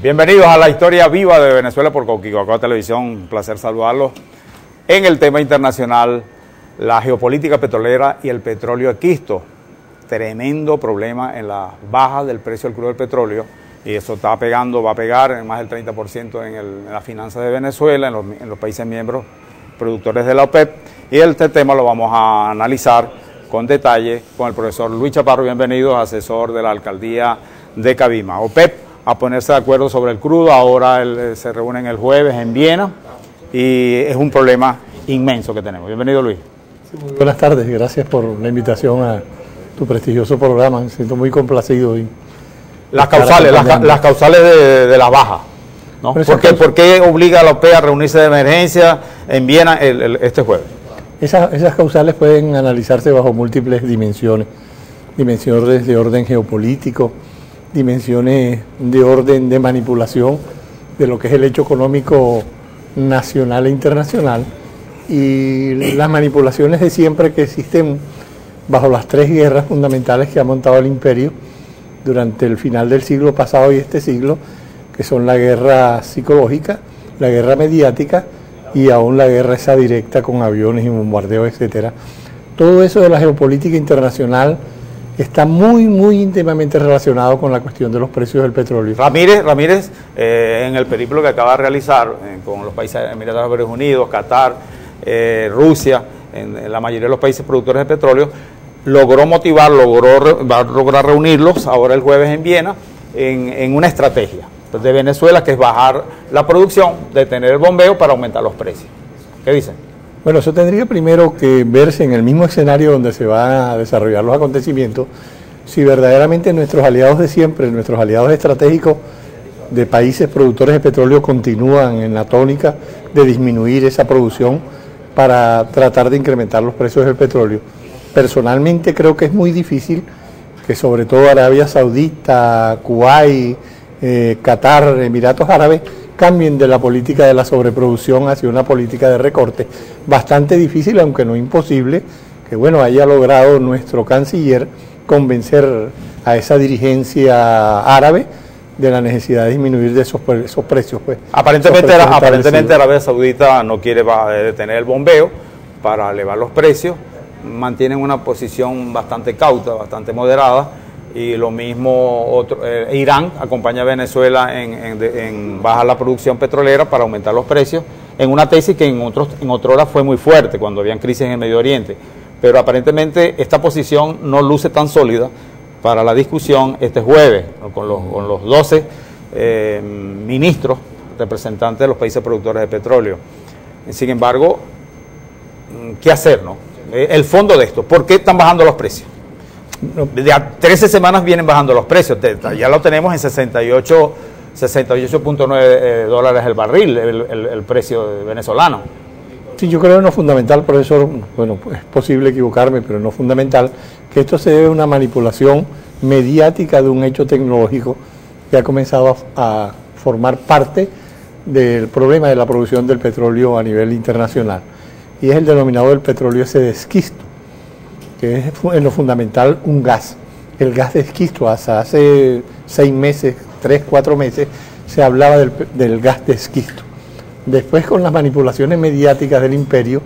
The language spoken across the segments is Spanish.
Bienvenidos a la historia viva de Venezuela por Coquicocoa Televisión. Un placer saludarlos. En el tema internacional, la geopolítica petrolera y el petróleo esquisto. Tremendo problema en la baja del precio del crudo del petróleo, y eso está pegando, va a pegar en más del 30% en las finanzas de Venezuela, en los países miembros productores de la OPEP. Y este tema lo vamos a analizar con detalle con el profesor Luis Chaparro. Bienvenido, asesor de la alcaldía de Cabima. OPEP a ponerse de acuerdo sobre el crudo, ahora se reúnen el jueves en Viena y es un problema inmenso que tenemos. Bienvenido, Luis. Sí, muy buenas tardes, gracias por la invitación a tu prestigioso programa, me siento muy complacido. Y las causales de la baja, ¿no? ¿Por qué obliga a la OPEP a reunirse de emergencia en Viena este jueves? Esas causales pueden analizarse bajo múltiples dimensiones, dimensiones de orden geopolítico, dimensiones de orden de manipulación de lo que es el hecho económico nacional e internacional, y las manipulaciones de siempre que existen bajo las tres guerras fundamentales que ha montado el imperio durante el final del siglo pasado y este siglo, que son la guerra psicológica, la guerra mediática y aún la guerra esa directa con aviones y bombardeos, etcétera. Todo eso de la geopolítica internacional está muy íntimamente relacionado con la cuestión de los precios del petróleo. Ramírez, en el periplo que acaba de realizar con los países Emiratos Árabes Unidos, Qatar, Rusia, en la mayoría de los países productores de petróleo, logró va a lograr reunirlos ahora el jueves en Viena en una estrategia de Venezuela, que es bajar la producción, detener el bombeo para aumentar los precios. ¿Qué dicen? Bueno, eso tendría primero que verse en el mismo escenario donde se van a desarrollar los acontecimientos, si verdaderamente nuestros aliados de siempre, nuestros aliados estratégicos de países productores de petróleo continúan en la tónica de disminuir esa producción para tratar de incrementar los precios del petróleo. Personalmente creo que es muy difícil que sobre todo Arabia Saudita, Kuwait, Qatar, Emiratos Árabes cambien de la política de la sobreproducción hacia una política de recorte. Bastante difícil, aunque no imposible, que bueno, haya logrado nuestro canciller convencer a esa dirigencia árabe de la necesidad de disminuir de esos precios. Pues, aparentemente Arabia Saudita no quiere detener el bombeo para elevar los precios, mantienen una posición bastante cauta, bastante moderada. Y lo mismo Irán acompaña a Venezuela en bajar la producción petrolera para aumentar los precios, en una tesis que en otra hora fue muy fuerte cuando habían crisis en el Medio Oriente. Pero aparentemente esta posición no luce tan sólida para la discusión este jueves, ¿no? con los 12 ministros representantes de los países productores de petróleo. Sin embargo, ¿qué hacer, no? El fondo de esto, ¿por qué están bajando los precios? De 13 semanas vienen bajando los precios, ya lo tenemos en 68.9 dólares el barril, el precio venezolano. Sí, yo creo que no es fundamental, profesor, bueno, es posible equivocarme, pero no es fundamental, que esto se debe a una manipulación mediática de un hecho tecnológico que ha comenzado a formar parte del problema de la producción del petróleo a nivel internacional, y es el denominado del petróleo ese de esquisto, que es en lo fundamental un gas. El gas de esquisto, hasta hace 6 meses, 3, 4 meses, se hablaba del gas de esquisto. Después, con las manipulaciones mediáticas del imperio,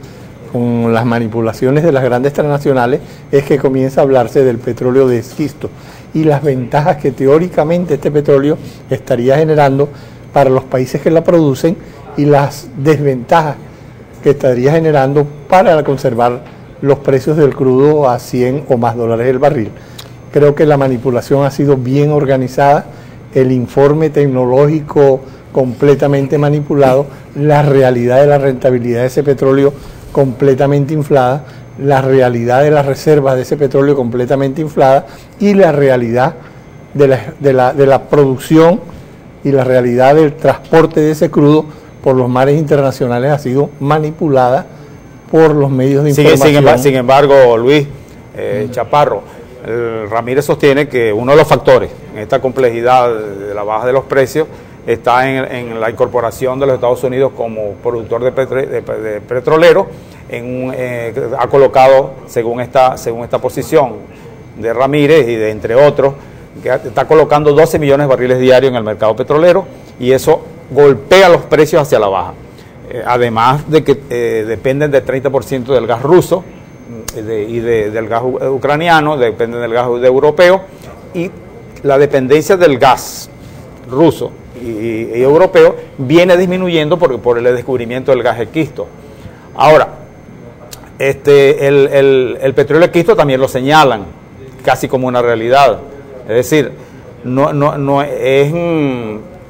con las manipulaciones de las grandes transnacionales, es que comienza a hablarse del petróleo de esquisto y las ventajas que teóricamente este petróleo estaría generando para los países que la producen y las desventajas que estaría generando para conservar los precios del crudo a 100 o más dólares el barril. Creo que la manipulación ha sido bien organizada, el informe tecnológico completamente manipulado, la realidad de la rentabilidad de ese petróleo completamente inflada, la realidad de las reservas de ese petróleo completamente inflada y la realidad de la producción y la realidad del transporte de ese crudo por los mares internacionales ha sido manipulada por los medios de información. Sin embargo, Luis Chaparro, Ramírez sostiene que uno de los factores en esta complejidad de la baja de los precios está en la incorporación de los Estados Unidos como productor de petrolero. Ha colocado, según esta posición de Ramírez y de entre otros, que está colocando 12 millones de barriles diarios en el mercado petrolero y eso golpea los precios hacia la baja. Además de que dependen del 30% del gas ruso y del gas ucraniano, dependen del gas europeo, y la dependencia del gas ruso y europeo viene disminuyendo por el descubrimiento del gas esquisto. Ahora, el petróleo esquisto también lo señalan casi como una realidad. Es decir, no es...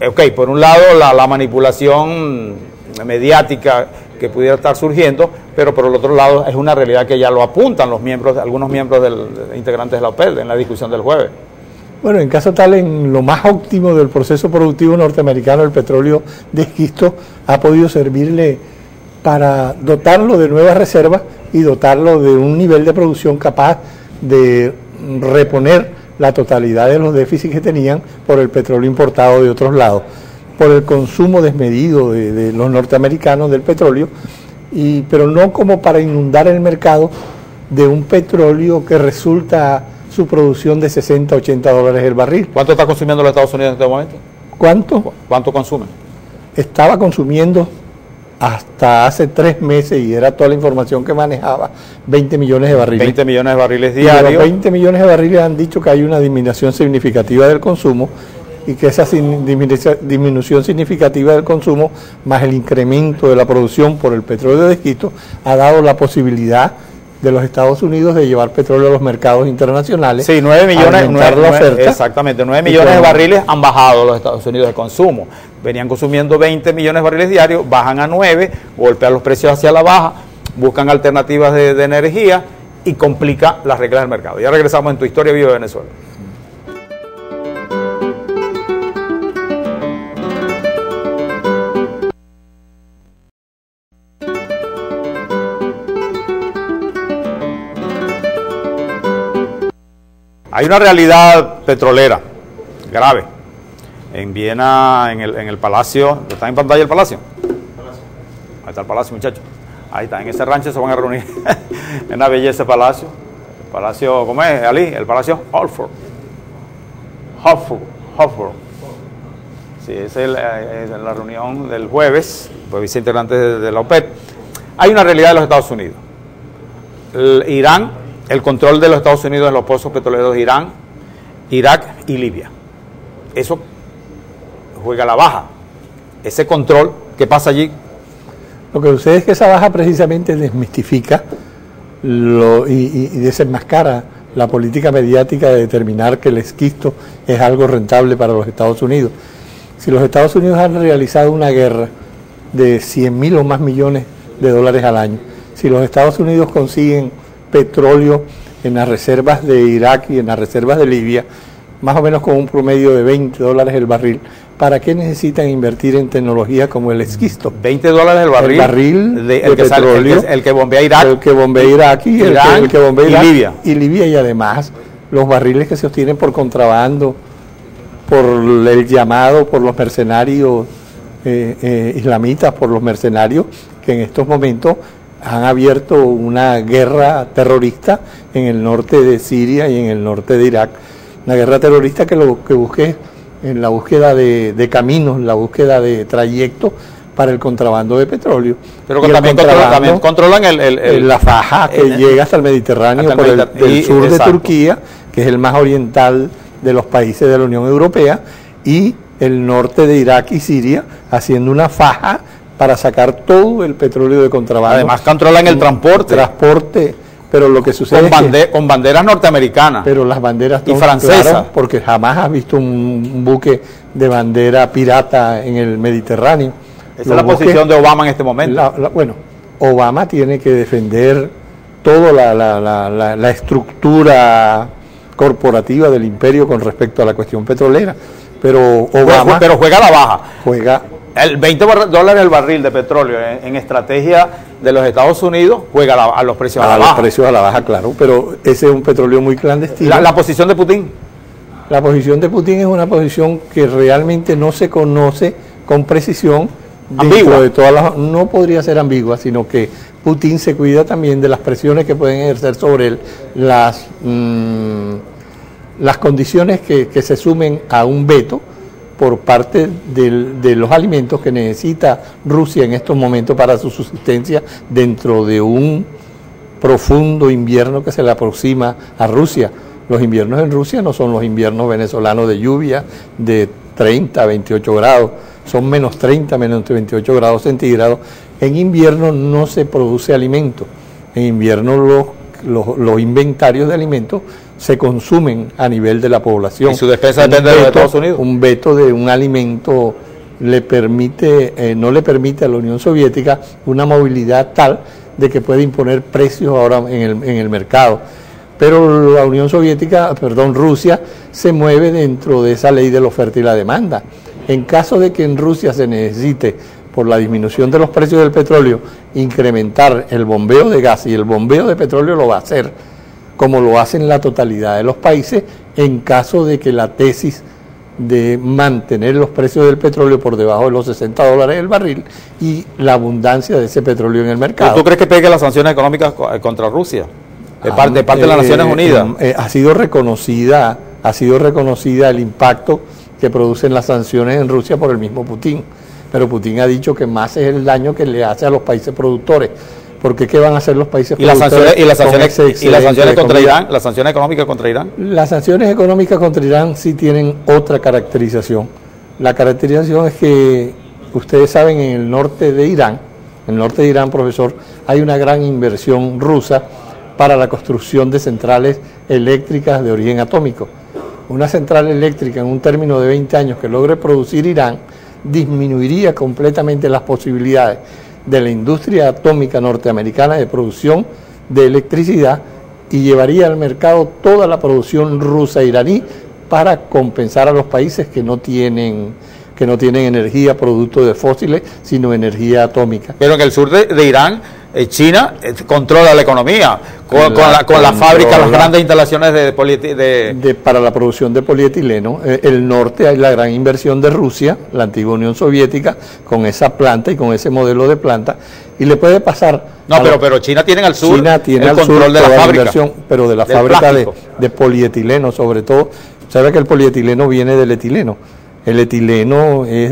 Ok, por un lado la manipulación mediática que pudiera estar surgiendo, pero por el otro lado es una realidad que ya lo apuntan algunos miembros integrantes de la OPEP en la discusión del jueves. Bueno, en caso tal, en lo más óptimo del proceso productivo norteamericano, el petróleo de esquisto ha podido servirle para dotarlo de nuevas reservas y dotarlo de un nivel de producción capaz de reponer la totalidad de los déficits que tenían por el petróleo importado de otros lados, por el consumo desmedido de los norteamericanos del petróleo, pero no como para inundar el mercado de un petróleo que resulta su producción de 60, 80 dólares el barril. ¿Cuánto está consumiendo los Estados Unidos en este momento? ¿Cuánto consumen? Estaba consumiendo hasta hace 3 meses, y era toda la información que manejaba, 20 millones de barriles. 20 millones de barriles diarios. Y los 20 millones de barriles han dicho que hay una disminución significativa del consumo, y que esa disminución significativa del consumo, más el incremento de la producción por el petróleo de esquisto, ha dado la posibilidad de los Estados Unidos de llevar petróleo a los mercados internacionales. Sí, 9 millones, la oferta. Exactamente, 9 millones de barriles han bajado los Estados Unidos de consumo. Venían consumiendo 20 millones de barriles diarios, bajan a 9, golpean los precios hacia la baja, buscan alternativas de energía y complica las reglas del mercado. Ya regresamos en Tu Historia Viva de Venezuela. Hay una realidad petrolera grave en Viena, en el Palacio. ¿Está en pantalla el Palacio? Ahí está el Palacio, muchachos. Ahí está, en ese rancho se van a reunir. Es una belleza el Palacio. El Palacio, ¿cómo es, Ali? El Palacio Holford. Sí, esa es la reunión del jueves, pues viceintegrantes de la OPEP. Hay una realidad de los Estados Unidos. Irán, el control de los Estados Unidos en los pozos petroleros de Irán, Irak y Libia. Eso juega a la baja. Ese control, ¿qué pasa allí? Lo que sucede es que esa baja precisamente desmistifica y desenmascara la política mediática de determinar que el esquisto es algo rentable para los Estados Unidos. Si los Estados Unidos han realizado una guerra de 100.000 o más millones de dólares al año, si los Estados Unidos consiguen petróleo en las reservas de Irak y en las reservas de Libia, más o menos con un promedio de 20 dólares el barril, ¿para qué necesitan invertir en tecnología como el esquisto? 20 dólares el barril. El barril de petróleo. El que bombea Irak. El que bombea Irak y Irán, el que bombea Irak, Libia. Y Libia, y además los barriles que se obtienen por contrabando, por el llamado, por los mercenarios islamitas, por los mercenarios que en estos momentos han abierto una guerra terrorista en el norte de Siria y en el norte de Irak. Una guerra terrorista que lo que busque en la búsqueda de caminos, la búsqueda de trayectos para el contrabando de petróleo. Pero también controlan la faja que llega hasta el Mediterráneo por el sur de Turquía, que es el más oriental de los países de la Unión Europea, y el norte de Irak y Siria, haciendo una faja para sacar todo el petróleo de contrabando. Además controlan el transporte. Pero lo que sucede con banderas norteamericanas. Pero las banderas y francesas. Claro, porque jamás has visto un buque de bandera pirata en el Mediterráneo. Esa es la posición de Obama en este momento. Bueno, Obama tiene que defender toda la estructura corporativa del imperio con respecto a la cuestión petrolera. Pero Obama... Pero juega a la baja. Juega... El 20 dólares el barril de petróleo en estrategia de los Estados Unidos juega a los precios a la baja. A los precios a la baja, claro, pero ese es un petróleo muy clandestino. ¿La posición de Putin? La posición de Putin es una posición que realmente no se conoce con precisión. Ambigua. De todas no podría ser ambigua, sino que Putin se cuida también de las presiones que pueden ejercer sobre él las condiciones que se sumen a un veto, por parte de los alimentos que necesita Rusia en estos momentos para su subsistencia dentro de un profundo invierno que se le aproxima a Rusia. Los inviernos en Rusia no son los inviernos venezolanos de lluvia de 30, 28 grados, son menos 30, menos 28 grados centígrados. En invierno no se produce alimento, en invierno los inventarios de alimentos se consumen a nivel de la población. ¿Y su despensa depende de los Estados Unidos? Un veto de un alimento le permite, no le permite a la Unión Soviética una movilidad tal de que puede imponer precios ahora en el mercado. Pero la Unión Soviética, perdón, Rusia, se mueve dentro de esa ley de la oferta y la demanda. En caso de que en Rusia se necesite, por la disminución de los precios del petróleo, incrementar el bombeo de gas, y el bombeo de petróleo lo va a hacer, como lo hacen la totalidad de los países, en caso de que la tesis de mantener los precios del petróleo por debajo de los $60 el barril y la abundancia de ese petróleo en el mercado. ¿Tú crees que pegue las sanciones económicas contra Rusia? De parte de las Naciones Unidas. Ha sido reconocida el impacto que producen las sanciones en Rusia por el mismo Putin. Pero Putin ha dicho que más es el daño que le hace a los países productores. Porque ¿qué van a hacer los países productores? ¿Y las sanciones contra Irán? ¿Las sanciones económicas contra Irán? Las sanciones económicas contra Irán sí tienen otra caracterización. La caracterización es que, ustedes saben, en el norte de Irán, profesor, hay una gran inversión rusa para la construcción de centrales eléctricas de origen atómico. Una central eléctrica en un término de 20 años que logre producir Irán disminuiría completamente las posibilidades de la industria atómica norteamericana de producción de electricidad y llevaría al mercado toda la producción rusa iraní para compensar a los países que no tienen energía producto de fósiles, sino energía atómica. Pero en el sur de Irán, China controla la economía con la fábrica, las grandes instalaciones para la producción de polietileno. El norte hay la gran inversión de Rusia, la antigua Unión Soviética, con esa planta y con ese modelo de planta, y le puede pasar. No, pero China tiene al sur China tiene el control de la fábrica, pero de la fábrica de polietileno, sobre todo. Sabe que el polietileno viene del etileno. El etileno es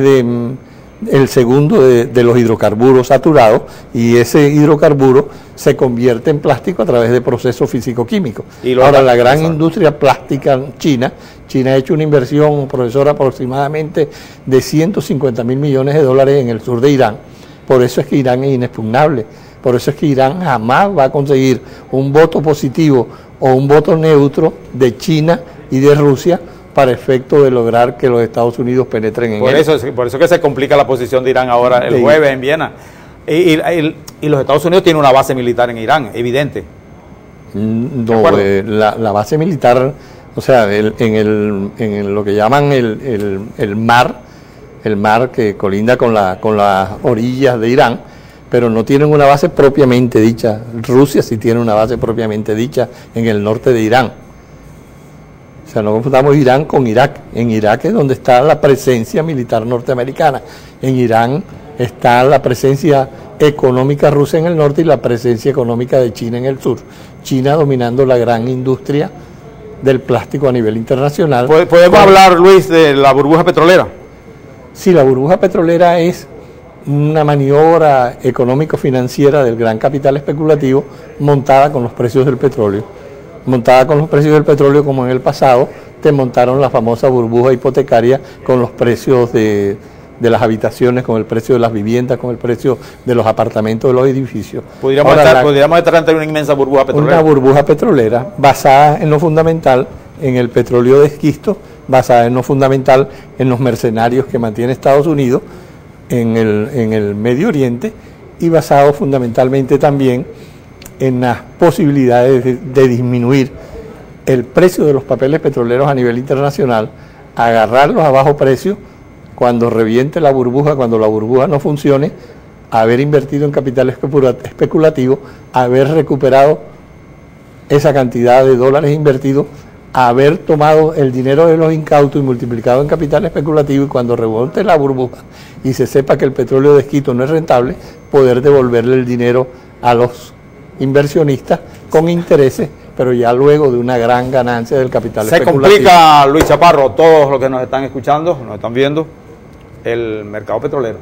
el segundo de los hidrocarburos saturados, y ese hidrocarburo se convierte en plástico a través de procesos físico-químicos. Ahora, la gran industria plástica China ha hecho una inversión, profesor, aproximadamente de $150.000 millones en el sur de Irán. Por eso es que Irán es inexpugnable. Por eso es que Irán jamás va a conseguir un voto positivo o un voto neutro de China y de Rusia para efecto de lograr que los Estados Unidos penetren en él. Por eso que se complica la posición de Irán ahora el jueves en Viena. Y los Estados Unidos tienen una base militar en Irán, evidente. No, la base militar, o sea, en lo que llaman el mar que colinda con las orillas de Irán, pero no tienen una base propiamente dicha. Rusia sí tiene una base propiamente dicha en el norte de Irán. O sea, no confundamos Irán con Irak. En Irak es donde está la presencia militar norteamericana. En Irán está la presencia económica rusa en el norte y la presencia económica de China en el sur. China dominando la gran industria del plástico a nivel internacional. ¿Podemos hablar, Luis, de la burbuja petrolera? Sí, la burbuja petrolera es una maniobra económico-financiera del gran capital especulativo montada con los precios del petróleo. Montada con los precios del petróleo, como en el pasado, te montaron la famosa burbuja hipotecaria con los precios de las habitaciones, con el precio de las viviendas, con el precio de los apartamentos de los edificios. Podríamos estar ante una inmensa burbuja petrolera. Una burbuja petrolera basada en lo fundamental, en el petróleo de esquisto, basada en lo fundamental, en los mercenarios que mantiene Estados Unidos en el Medio Oriente, y basado fundamentalmente también en las posibilidades de disminuir el precio de los papeles petroleros a nivel internacional, agarrarlos a bajo precio cuando reviente la burbuja, cuando la burbuja no funcione, haber invertido en capital especulativo, haber recuperado esa cantidad de dólares invertidos, haber tomado el dinero de los incautos y multiplicado en capital especulativo, y cuando rebote la burbuja y se sepa que el petróleo de esquisto no es rentable, poder devolverle el dinero a los inversionistas con intereses pero ya luego de una gran ganancia del capital especulativo. Se complica, Luis Chaparro, todos los que nos están escuchando, nos están viendo, el mercado petrolero.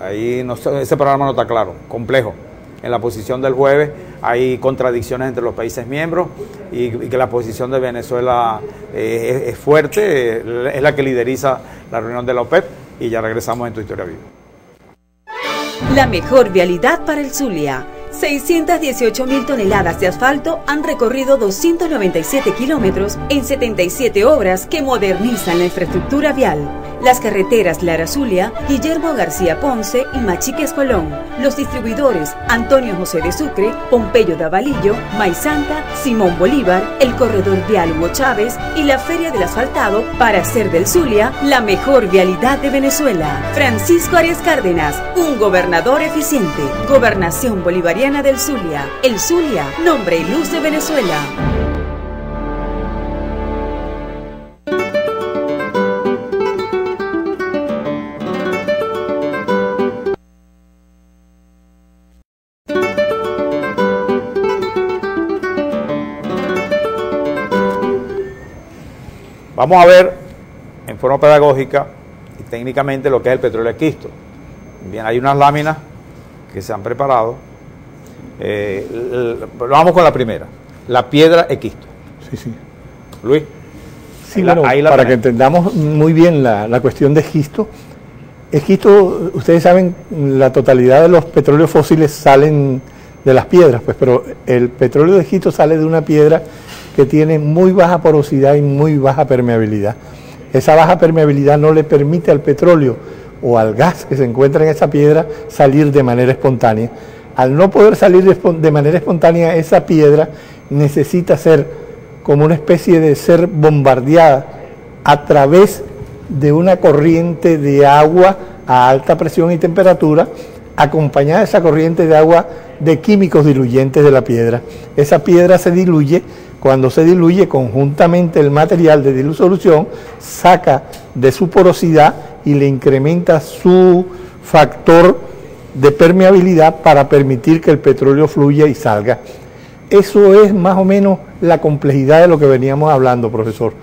Ahí no, ese programa no está claro, complejo. En la posición del jueves hay contradicciones entre los países miembros y que la posición de Venezuela es fuerte, es la que lideriza la reunión de la OPEP, y ya regresamos en Tu Historia Viva. La mejor vialidad para el Zulia. 618.000 toneladas de asfalto han recorrido 297 kilómetros en 77 obras que modernizan la infraestructura vial. Las carreteras Lara Zulia, Guillermo García Ponce y Machiques Colón. Los distribuidores Antonio José de Sucre, Pompeyo de Avalillo, Maizanta, Simón Bolívar, el corredor vial Hugo Chávez y la Feria del Asfaltado para hacer del Zulia la mejor vialidad de Venezuela. Francisco Arias Cárdenas, un gobernador eficiente. Gobernación Bolivariana del Zulia. El Zulia, nombre y luz de Venezuela. Vamos a ver en forma pedagógica y técnicamente lo que es el petróleo de esquisto. Bien, hay unas láminas que se han preparado. Vamos con la primera, la piedra esquisto. Sí, sí. Luis. Sí, bueno, para que entendamos muy bien la cuestión de esquisto. Esquisto, ustedes saben, la totalidad de los petróleos fósiles salen de las piedras, pues, pero el petróleo de esquisto sale de una piedra que tiene muy baja porosidad y muy baja permeabilidad. Esa baja permeabilidad no le permite al petróleo o al gas que se encuentra en esa piedra salir de manera espontánea. Al no poder salir de manera espontánea, esa piedra necesita ser como una especie de ser bombardeada a través de una corriente de agua a alta presión y temperatura, acompañada de esa corriente de agua de químicos diluyentes de la piedra. Esa piedra se diluye. Cuando se diluye, conjuntamente el material de disolución saca de su porosidad y le incrementa su factor de permeabilidad para permitir que el petróleo fluya y salga. Eso es más o menos la complejidad de lo que veníamos hablando, profesor.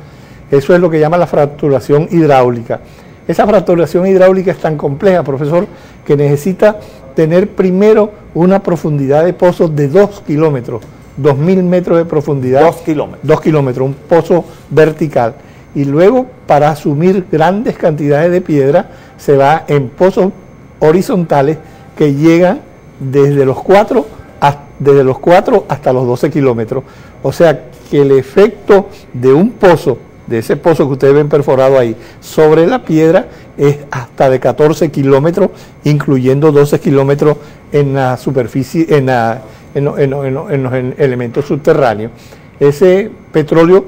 Eso es lo que llama la fracturación hidráulica. Esa fracturación hidráulica es tan compleja, profesor, que necesita tener primero una profundidad de pozos de 2 kilómetros. 2.000 metros de profundidad. 2 kilómetros. 2 kilómetros, un pozo vertical. Y luego, para asumir grandes cantidades de piedra, se va en pozos horizontales que llegan desde los 4 hasta los 12 kilómetros. O sea que el efecto de un pozo, de ese pozo que ustedes ven perforado ahí, sobre la piedra es hasta de 14 kilómetros, incluyendo 12 kilómetros en la superficie, en los elementos subterráneos. Ese petróleo,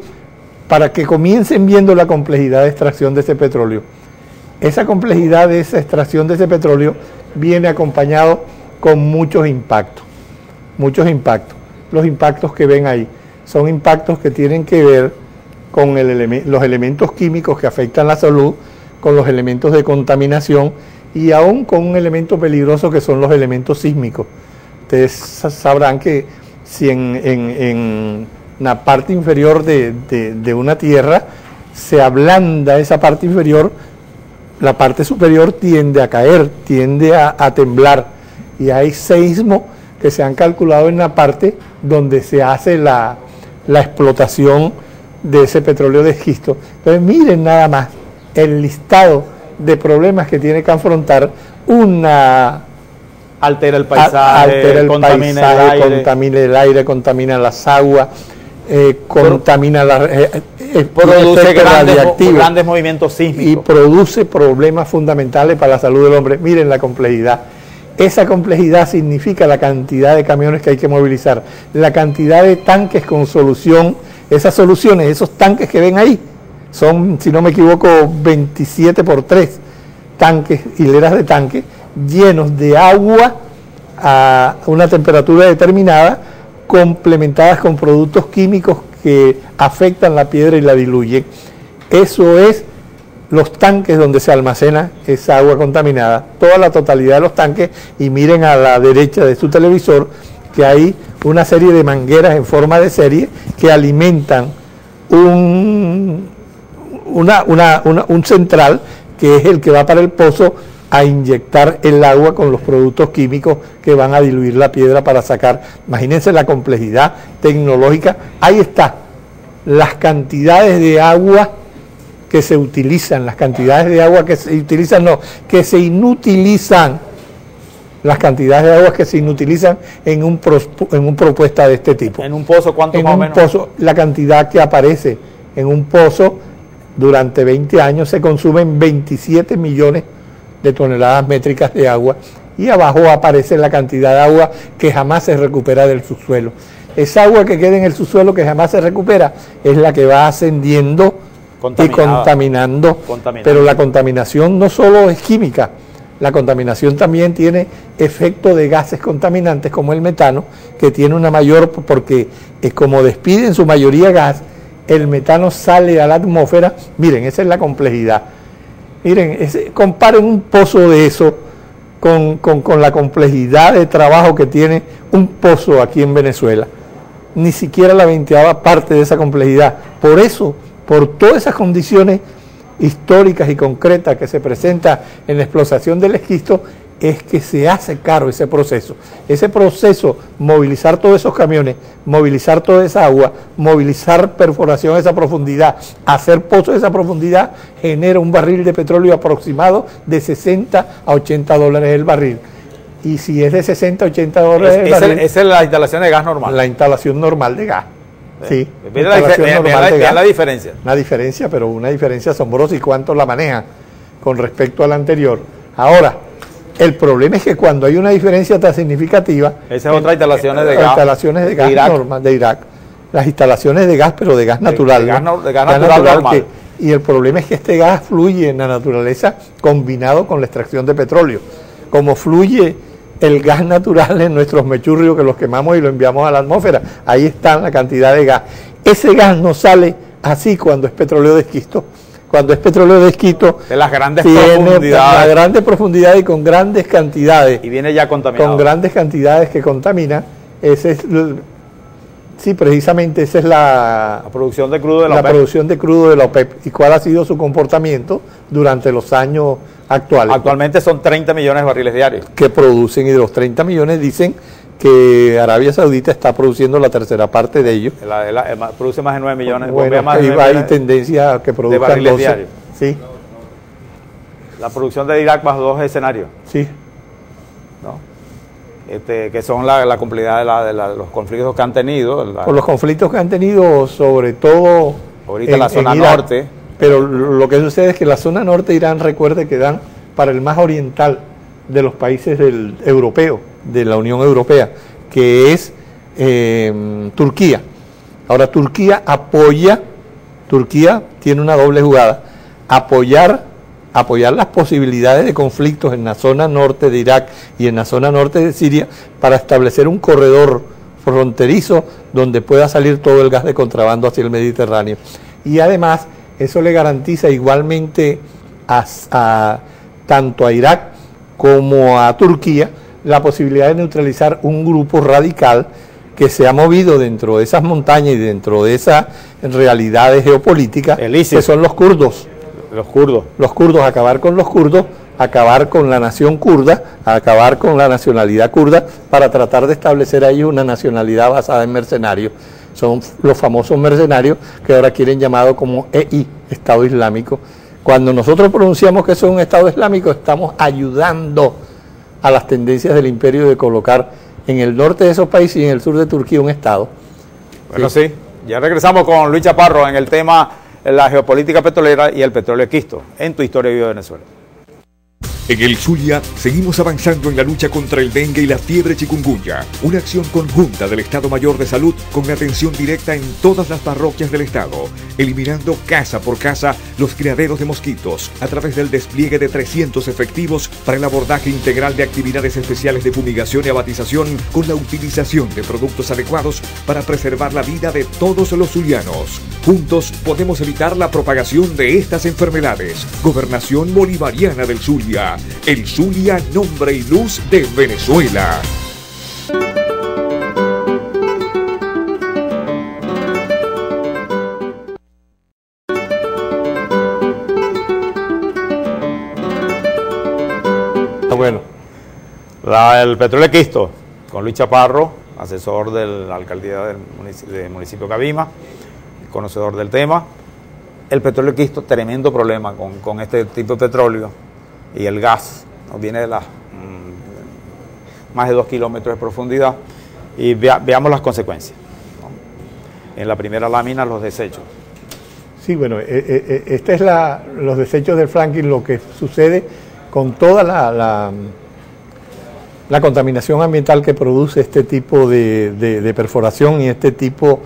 para que comiencen viendo la complejidad de extracción de ese petróleo, esa complejidad de esa extracción de ese petróleo viene acompañado con muchos impactos. Los impactos que ven ahí son impactos que tienen que ver con los elementos químicos que afectan la salud, con los elementos de contaminación y aún con un elemento peligroso que son los elementos sísmicos. Ustedes sabrán que si en la parte inferior de una tierra se ablanda esa parte inferior, la parte superior tiende a caer, tiende a temblar, y hay seísmos que se han calculado en la parte donde se hace la explotación de ese petróleo de esquisto. Entonces miren nada más el listado de problemas que tiene que afrontar una... Altera el paisaje, contamina el aire, contamina las aguas, contamina produce grandes movimientos sísmicos. Y produce problemas fundamentales para la salud del hombre. Miren la complejidad. Esa complejidad significa la cantidad de camiones que hay que movilizar, la cantidad de tanques con solución. Esas soluciones, esos tanques que ven ahí, son, si no me equivoco, 27x3 tanques, hileras de tanques, llenos de agua a una temperatura determinada, complementadas con productos químicos que afectan la piedra y la diluyen. Eso es los tanques donde se almacena esa agua contaminada, toda la totalidad de los tanques, y miren a la derecha de su televisor que hay una serie de mangueras en forma de serie que alimentan un central que es el que va para el pozo a inyectar el agua con los productos químicos que van a diluir la piedra para sacar. Imagínense la complejidad tecnológica. Ahí está, las cantidades de agua que se utilizan, las cantidades de agua que se utilizan, no, que se inutilizan, las cantidades de agua que se inutilizan en una propuesta de este tipo. ¿En un pozo cuánto más o menos? En un pozo, la cantidad que aparece en un pozo durante 20 años se consumen 27 millones de toneladas métricas de agua, y abajo aparece la cantidad de agua que jamás se recupera del subsuelo. Esa agua que queda en el subsuelo que jamás se recupera es la que va ascendiendo y contaminando. Pero la contaminación no solo es química, la contaminación también tiene efecto de gases contaminantes como el metano, que tiene una mayor, porque es como despide en su mayoría gas, el metano sale a la atmósfera. Miren, esa es la complejidad. Miren, comparen un pozo de eso con la complejidad de trabajo que tiene un pozo aquí en Venezuela. Ni siquiera la 20ª parte de esa complejidad. Por eso, por todas esas condiciones históricas y concretas que se presentan en la explotación del esquisto, es que se hace caro ese proceso. Ese proceso, movilizar todos esos camiones, movilizar toda esa agua, movilizar perforación a esa profundidad, hacer pozos a esa profundidad, genera un barril de petróleo aproximado de 60 a 80 dólares el barril. Y si es de 60 a 80 dólares el barril... Esa es la instalación de gas normal. La instalación normal de gas. Sí. Mira la diferencia. Una diferencia, pero una diferencia asombrosa, y cuánto la maneja con respecto a la anterior. Ahora, el problema es que cuando hay una diferencia tan significativa... Esa es otra instalaciones de gas. Instalaciones de gas normal de Irak. Las instalaciones de gas, pero de gas natural. De gas natural normal. Y el problema es que este gas fluye en la naturaleza combinado con la extracción de petróleo. Como fluye el gas natural en nuestros mechurrios, que los quemamos y lo enviamos a la atmósfera. Ahí está la cantidad de gas. Ese gas no sale así cuando es petróleo de esquisto. Cuando es petróleo de esquisto, de las grandes profundidades. A grandes profundidades y con grandes cantidades. Y viene ya contaminado. Con grandes cantidades que contamina. Ese es, sí, precisamente esa es la producción de crudo de la OPEP. La producción de crudo de la OPEP. ¿Y cuál ha sido su comportamiento durante los años actuales? Actualmente son 30 millones de barriles diarios. Que producen, y de los 30 millones dicen que Arabia Saudita está produciendo la tercera parte de ellos. Produce más de 9 millones. Bueno, más de 9 hay tendencia a que produzcan 12 diarios. Sí. La producción de Irak bajo 2 escenarios. Sí. ¿No? Que son la complejidad de los conflictos que han tenido. Por los conflictos que han tenido, sobre todo ahorita en la zona norte. Pero lo que sucede es que la zona norte de Irán, recuerde que dan para el más oriental de los países europeos, de la Unión Europea, que es Turquía. Ahora, Turquía tiene una doble jugada: apoyar las posibilidades de conflictos en la zona norte de Irak y en la zona norte de Siria para establecer un corredor fronterizo donde pueda salir todo el gas de contrabando hacia el Mediterráneo. Y además, eso le garantiza igualmente tanto a Irak como a Turquía la posibilidad de neutralizar un grupo radical que se ha movido dentro de esas montañas y dentro de esas realidades geopolíticas, que son los kurdos. Los kurdos, acabar con los kurdos, acabar con la nación kurda, acabar con la nacionalidad kurda, para tratar de establecer ahí una nacionalidad basada en mercenarios. Son los famosos mercenarios que ahora quieren llamado como EI, Estado Islámico. Cuando nosotros pronunciamos que eso es un Estado Islámico, estamos ayudando a las tendencias del imperio de colocar en el norte de esos países y en el sur de Turquía un Estado. Bueno, sí. Ya regresamos con Luis Chaparro en el tema de la geopolítica petrolera y el petróleo esquisto en Tu Historia Viva Venezuela. En el Zulia seguimos avanzando en la lucha contra el dengue y la fiebre chikungunya, una acción conjunta del Estado Mayor de Salud con atención directa en todas las parroquias del Estado, eliminando casa por casa los criaderos de mosquitos a través del despliegue de 300 efectivos para el abordaje integral de actividades especiales de fumigación y abatización con la utilización de productos adecuados para preservar la vida de todos los zulianos. Juntos podemos evitar la propagación de estas enfermedades. Gobernación Bolivariana del Zulia. El Zulia, nombre y luz de Venezuela. Bueno. El petróleo de Quisto, con Luis Chaparro, asesor de la alcaldía del municipio Cabima, conocedor del tema. El petróleo de Quisto, tremendo problema con este tipo de petróleo, y el gas nos viene de más de 2 kilómetros de profundidad, y veamos las consecuencias, ¿no? En la primera lámina, los desechos. Sí, bueno, este es los desechos del fracking, lo que sucede con toda la contaminación ambiental que produce este tipo de perforación y este tipo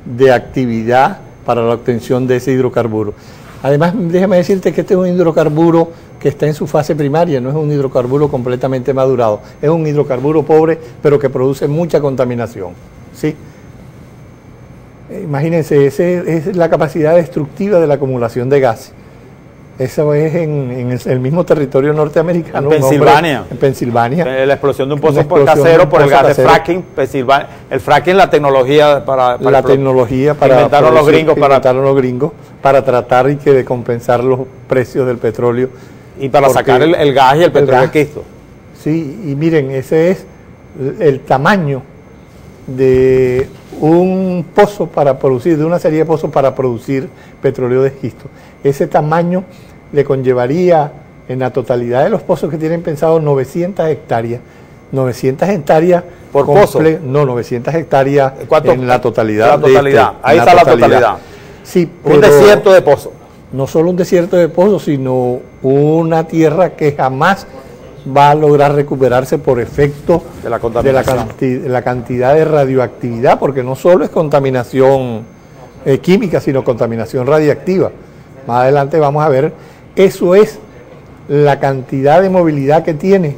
de actividad para la obtención de ese hidrocarburo. Además, déjame decirte que este es un hidrocarburo que está en su fase primaria, no es un hidrocarburo completamente madurado, es un hidrocarburo pobre, pero que produce mucha contaminación, ¿sí? Imagínense, esa es la capacidad destructiva de la acumulación de gases. Eso es en el mismo territorio norteamericano. En Pensilvania. En Pensilvania. La explosión de un pozo casero por el gas de fracking. Pensilvania. El fracking, la tecnología para inventaron los gringos para tratar de compensar los precios del petróleo. Y para sacar el gas y el petróleo de Quisto. Sí, y miren, ese es el tamaño de un pozo para producir, de una serie de pozos para producir petróleo de esquisto. Ese tamaño le conllevaría en la totalidad de los pozos que tienen pensado 900 hectáreas. 900 hectáreas por pozo. No, 900 hectáreas en la totalidad. Ahí está la totalidad. Sí, un desierto de pozo. No solo un desierto de pozo, sino una tierra que jamás va a lograr recuperarse por efecto de la contaminación, de la cantidad de radioactividad, porque no solo es contaminación química, sino contaminación radiactiva. Más adelante vamos a ver, eso es la cantidad de movilidad que tiene,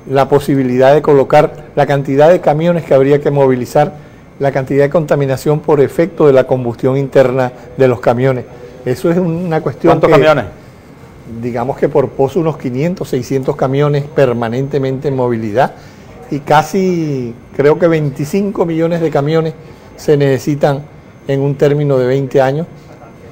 la posibilidad de colocar, la cantidad de camiones que habría que movilizar, la cantidad de contaminación por efecto de la combustión interna de los camiones. Eso es una cuestión. ¿Cuántos camiones? Digamos que por pozo unos 500, 600 camiones permanentemente en movilidad, y casi, creo que 25 millones de camiones se necesitan en un término de 20 años,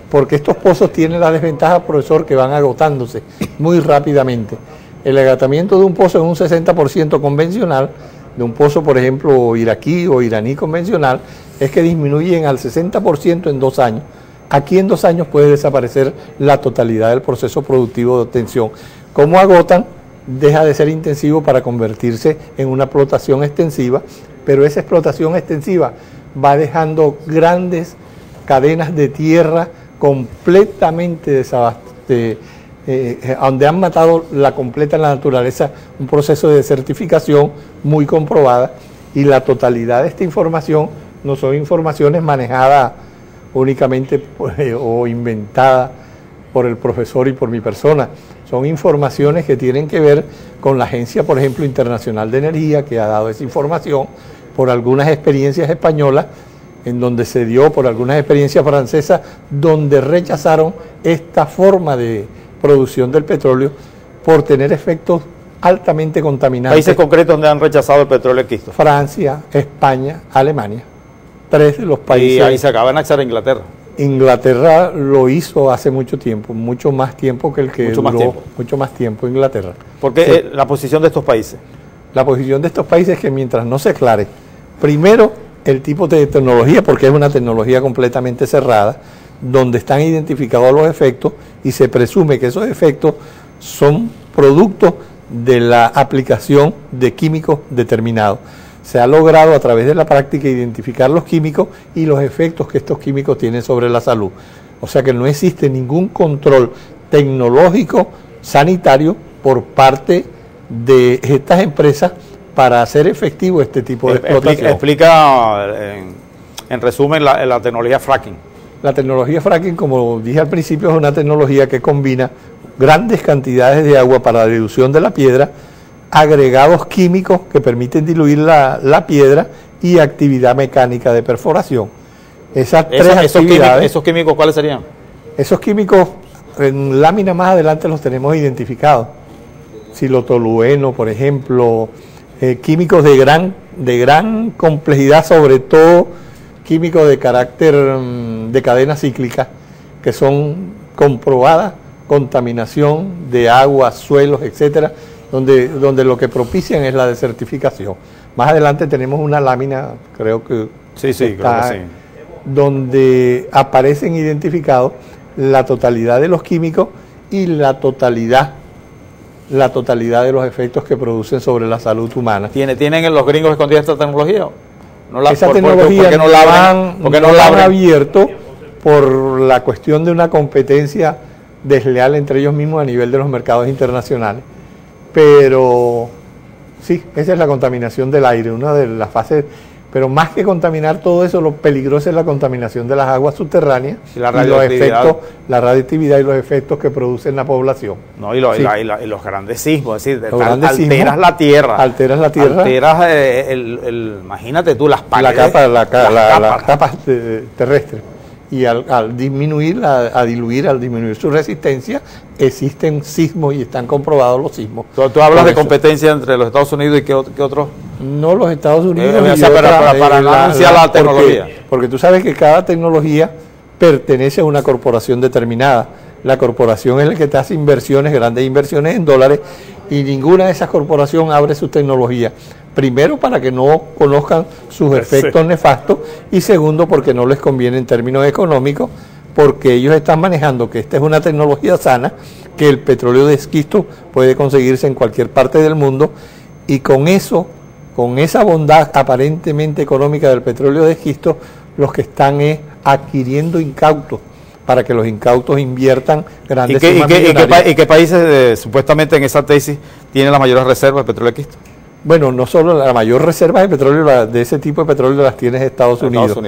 porque estos pozos tienen la desventaja, profesor, que van agotándose muy rápidamente. El agotamiento de un pozo es un 60% convencional, de un pozo, por ejemplo, iraquí o iraní convencional, es que disminuyen al 60% en 2 años. Aquí en 2 años puede desaparecer la totalidad del proceso productivo de obtención. Como agotan, deja de ser intensivo para convertirse en una explotación extensiva, pero esa explotación extensiva va dejando grandes cadenas de tierra completamente desabastadas, donde han matado la completa naturaleza, un proceso de desertificación muy comprobada, y la totalidad de esta información no son informaciones manejadas únicamente o inventada por el profesor y por mi persona. Son informaciones que tienen que ver con la Agencia, por ejemplo, Internacional de Energía, que ha dado esa información, por algunas experiencias españolas, en donde se dio, por algunas experiencias francesas, donde rechazaron esta forma de producción del petróleo por tener efectos altamente contaminantes. ¿Países concretos donde han rechazado el petróleo de Quisto? Francia, España, Alemania. 3 de los países. Y ahí se acaba de anexar a Inglaterra. Inglaterra lo hizo hace mucho tiempo, mucho más tiempo que el que duró, mucho más tiempo Inglaterra. ¿Por qué la posición de estos países? La posición de estos países es que mientras no se aclare, primero, el tipo de tecnología, porque es una tecnología completamente cerrada, donde están identificados los efectos y se presume que esos efectos son producto de la aplicación de químicos determinados. Se ha logrado a través de la práctica identificar los químicos y los efectos que estos químicos tienen sobre la salud. O sea que no existe ningún control tecnológico sanitario por parte de estas empresas para hacer efectivo este tipo de explotación. Explica en resumen la tecnología fracking. La tecnología fracking, como dije al principio, es una tecnología que combina grandes cantidades de agua para la dilución de la piedra, agregados químicos que permiten diluir la piedra y actividad mecánica de perforación. Esas tres actividades. ¿Esos químicos cuáles serían? Esos químicos en lámina más adelante los tenemos identificados. Silotolueno, por ejemplo, químicos de gran complejidad, sobre todo químicos de carácter de cadena cíclica, que son comprobadas contaminación de agua, suelos, etcétera, donde lo que propician es la desertificación. Más adelante tenemos una lámina, creo que donde aparecen identificados la totalidad de los químicos y la totalidad de los efectos que producen sobre la salud humana. ¿Tienen los gringos escondida esta tecnología? Esa tecnología no la han abierto por la cuestión de una competencia desleal entre ellos mismos a nivel de los mercados internacionales. Pero sí, esa es la contaminación del aire, una de las fases. Pero más que contaminar todo eso, lo peligroso es la contaminación de las aguas subterráneas y los efectos, la radioactividad y los efectos que produce en la población. No, y los grandes sismos, es decir, alteras la tierra. Alteras la tierra. Alteras imagínate tú, las paredes. Las capas terrestres. Y al disminuir su resistencia, existen sismos y están comprobados los sismos. Tú hablas de competencia entre los Estados Unidos y qué otros. No, los Estados Unidos. Para no anunciar la tecnología. Porque tú sabes que cada tecnología pertenece a una corporación determinada. La corporación es la que te hace inversiones, grandes inversiones en dólares, y ninguna de esas corporaciones abre sus tecnologías. Primero, para que no conozcan sus efectos nefastos, y segundo, porque no les conviene en términos económicos, porque ellos están manejando que esta es una tecnología sana, que el petróleo de esquisto puede conseguirse en cualquier parte del mundo, y con eso, con esa bondad aparentemente económica del petróleo de esquisto, los que están es adquiriendo incautos, para que los incautos inviertan grandes sumas millonarias. ¿Y qué países supuestamente en esa tesis tienen las mayores reservas de petróleo de esquisto? Bueno, no solo la mayor reserva de petróleo, de ese tipo de petróleo las tiene Estados Unidos.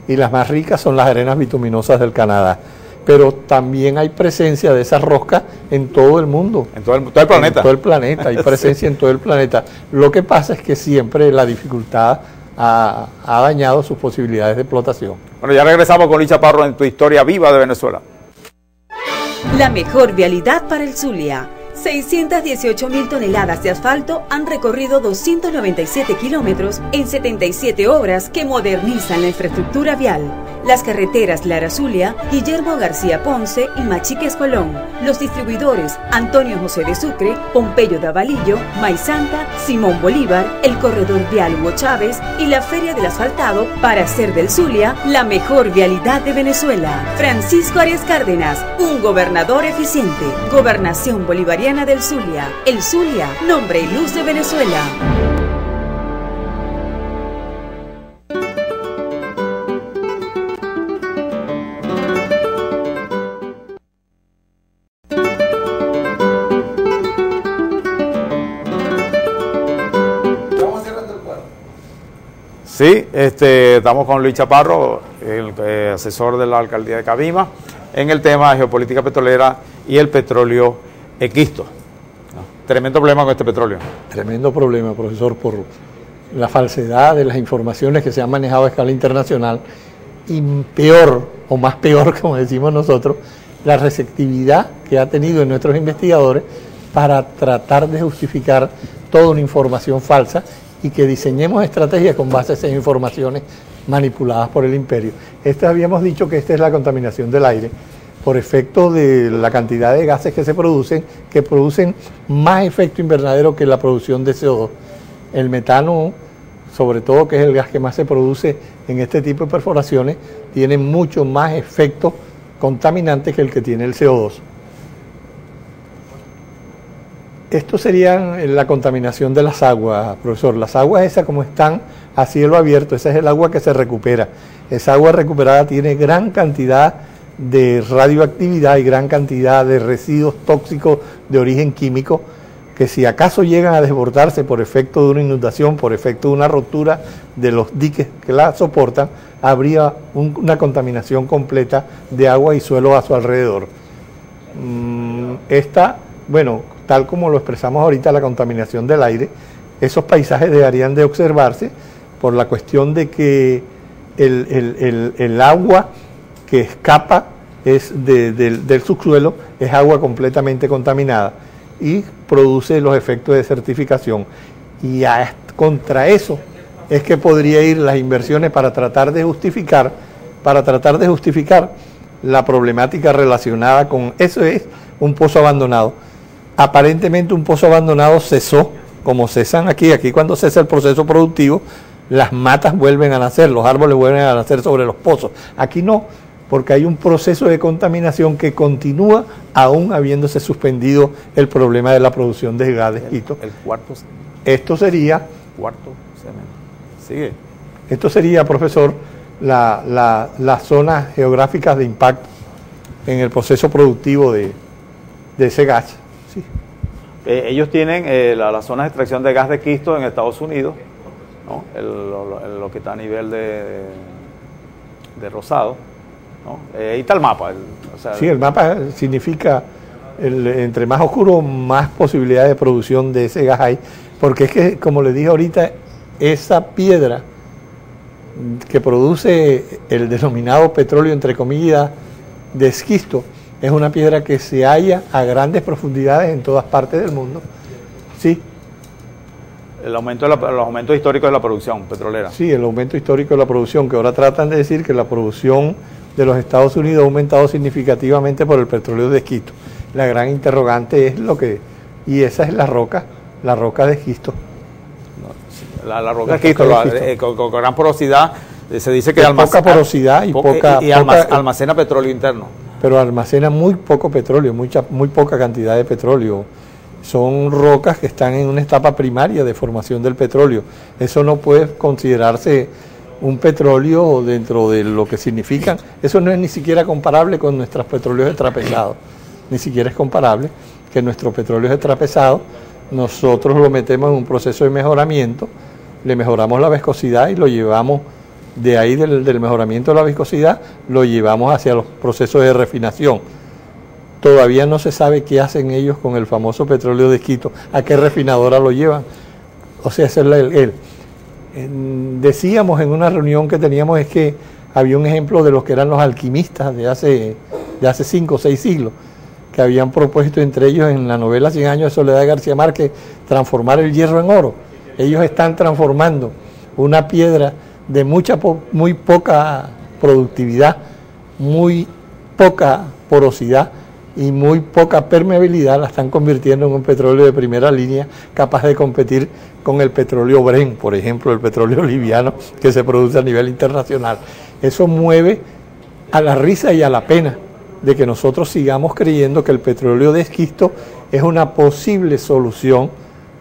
Y las más ricas son las arenas bituminosas del Canadá. Pero también hay presencia de esas rocas en todo el mundo. En todo el planeta. En todo el planeta, hay presencia en todo el planeta. Lo que pasa es que siempre la dificultad ha dañado sus posibilidades de explotación. Bueno, ya regresamos con Luis Chaparro en Tu Historia Viva de Venezuela. La mejor vialidad para el Zulia. 618.000 toneladas de asfalto han recorrido 297 kilómetros en 77 obras que modernizan la infraestructura vial. Las carreteras Lara Zulia, Guillermo García Ponce y Machiques Colón. Los distribuidores Antonio José de Sucre, Pompeyo de Avalillo, Maizanta, Simón Bolívar, el corredor vial Hugo Chávez y la Feria del Asfaltado para hacer del Zulia la mejor vialidad de Venezuela. Francisco Arias Cárdenas, un gobernador eficiente. Gobernación Bolivariana del Zulia. El Zulia, nombre y luz de Venezuela. Sí, estamos con Luis Chaparro, el asesor de la alcaldía de Cabima, en el tema de geopolítica petrolera y el petróleo esquisto. Tremendo problema con este petróleo. Tremendo problema, profesor, por la falsedad de las informaciones que se han manejado a escala internacional y peor, o más peor, como decimos nosotros, la receptividad que ha tenido en nuestros investigadores para tratar de justificar toda una información falsa y que diseñemos estrategias con base a esas informaciones manipuladas por el imperio. Habíamos dicho que esta es la contaminación del aire por efecto de la cantidad de gases que producen más efecto invernadero que la producción de CO2. El metano, sobre todo, que es el gas que más se produce en este tipo de perforaciones, tiene mucho más efecto contaminante que el que tiene el CO2. Esto sería la contaminación de las aguas, profesor. Las aguas esas como están a cielo abierto, esa es el agua que se recupera. Esa agua recuperada tiene gran cantidad de radioactividad y gran cantidad de residuos tóxicos de origen químico que si acaso llegan a desbordarse por efecto de una inundación, por efecto de una rotura de los diques que la soportan, habría una contaminación completa de agua y suelo a su alrededor. Bueno, tal como lo expresamos ahorita, la contaminación del aire, esos paisajes deberían de observarse por la cuestión de que el agua que escapa del subsuelo es agua completamente contaminada y produce los efectos de desertificación. Y contra eso es que podría ir las inversiones para tratar de justificar la problemática relacionada con eso. Es un pozo abandonado. aparentemente un pozo abandonado cesó, como cesan aquí cuando cesa el proceso productivo, las matas vuelven a nacer, los árboles vuelven a nacer sobre los pozos. Aquí no, porque hay un proceso de contaminación que continúa aún habiéndose suspendido el problema de la producción de gas de esquisto. El cuarto. Esto sería, Sigue. Esto sería, profesor, las zonas geográficas de impacto en el proceso productivo de ese gas. Sí. Ellos tienen las zonas de extracción de gas de esquisto en Estados Unidos, ¿no? Lo que está a nivel de Rosado, ¿no? Ahí está el mapa. Sí, el mapa significa, entre más oscuro, más posibilidades de producción de ese gas hay, porque es que, como les dije ahorita, esa piedra que produce el denominado petróleo, entre comillas, de esquisto, es una piedra que se halla a grandes profundidades en todas partes del mundo. Sí. Los aumentos históricos de la producción petrolera. Sí, el aumento histórico de la producción, que ahora tratan de decir que la producción de los Estados Unidos ha aumentado significativamente por el petróleo de esquisto. La gran interrogante es y esa es la roca de esquisto. La roca de esquisto, con gran porosidad, se dice que poca porosidad y almacena petróleo interno. Pero almacena muy poco petróleo, muy poca cantidad de petróleo. Son rocas que están en una etapa primaria de formación del petróleo. Eso no puede considerarse un petróleo dentro de lo que significan. Eso no es ni siquiera comparable con nuestros petróleos extrapesados. Ni siquiera es comparable que nuestros petróleos extrapesados, nosotros lo metemos en un proceso de mejoramiento, le mejoramos la viscosidad y lo llevamos de ahí del mejoramiento de la viscosidad, lo llevamos hacia los procesos de refinación. Todavía no se sabe qué hacen ellos con el famoso petróleo de esquisto, a qué refinadora lo llevan. O sea, ese es decíamos en una reunión que teníamos, es que había un ejemplo de los que eran los alquimistas de hace 5 o 6 siglos, que habían propuesto entre ellos en la novela 100 años de soledad de García Márquez transformar el hierro en oro. Ellos están transformando una piedra de muy poca productividad, muy poca porosidad y muy poca permeabilidad, la están convirtiendo en un petróleo de primera línea capaz de competir con el petróleo Brent, por ejemplo, el petróleo liviano que se produce a nivel internacional. Eso mueve a la risa y a la pena de que nosotros sigamos creyendo que el petróleo de esquisto es una posible solución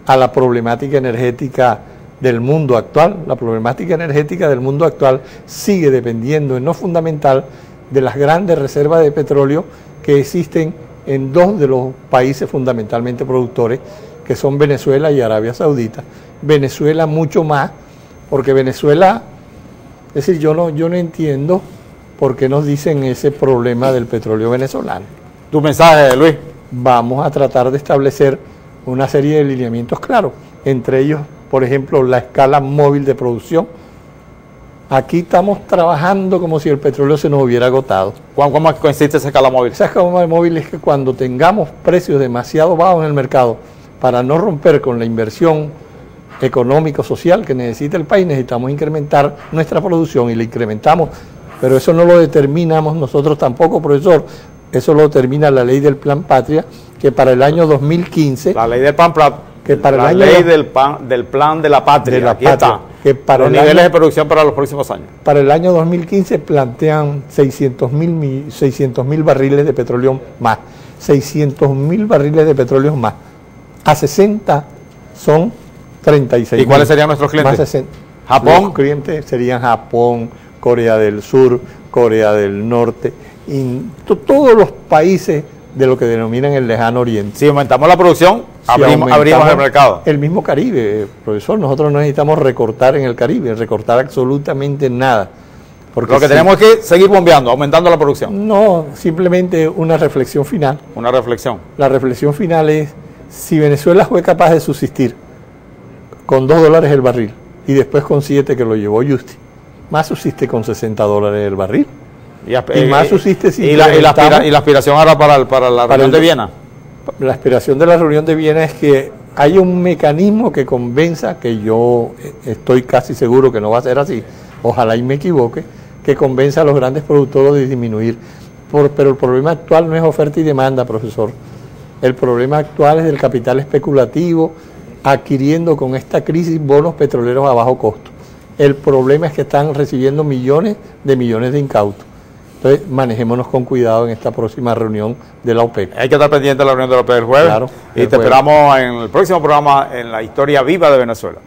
a la problemática energética del mundo actual. La problemática energética del mundo actual sigue dependiendo, en lo fundamental, de las grandes reservas de petróleo que existen en 2 de los países fundamentalmente productores, que son Venezuela y Arabia Saudita. Venezuela mucho más, porque Venezuela, es decir, yo no entiendo por qué nos dicen ese problema del petróleo venezolano. Tu mensaje, Luis. Vamos a tratar de establecer una serie de lineamientos claros, entre ellos, por ejemplo, la escala móvil de producción. Aquí estamos trabajando como si el petróleo se nos hubiera agotado. ¿Cómo consiste esa escala móvil? Esa escala móvil es que cuando tengamos precios demasiado bajos en el mercado, para no romper con la inversión económico-social que necesita el país, necesitamos incrementar nuestra producción y la incrementamos, pero eso no lo determinamos nosotros tampoco, profesor. Eso lo determina la ley del Plan Patria, que para el año 2015... La ley del Plan Patria. Que para la el ley año, del Plan de la Patria. De la Aquí patria, está. Que para los niveles de producción para los próximos años. Para el año 2015 plantean 600.000 barriles de petróleo más. 600.000 barriles de petróleo más. A 60 son 36. ¿Y cuáles serían nuestros clientes? Más 60. Japón. Los clientes serían Japón, Corea del Sur, Corea del Norte, y todos los países de lo que denominan el lejano oriente. Si aumentamos la producción, abrimos el mercado. El mismo Caribe, profesor, nosotros no necesitamos recortar en el Caribe, recortar absolutamente nada. Porque lo que tenemos es que seguir bombeando, aumentando la producción. No, simplemente una reflexión final. Una reflexión. La reflexión final es, si Venezuela fue capaz de subsistir con $2 el barril y después con 7 que lo llevó Justi, más subsiste con $60 el barril. Y más subsiste si la aspiración ahora para la reunión de Viena. La aspiración de la reunión de Viena es que haya un mecanismo que convenza, que yo estoy casi seguro que no va a ser así, ojalá y me equivoque, que convenza a los grandes productores de disminuir. Pero el problema actual no es oferta y demanda, profesor. El problema actual es del capital especulativo adquiriendo con esta crisis bonos petroleros a bajo costo. El problema es que están recibiendo millones de incautos. Entonces, manejémonos con cuidado en esta próxima reunión de la OPEP. Hay que estar pendiente de la reunión de la OPEP el jueves. Claro, y te esperamos en el próximo programa en la historia viva de Venezuela.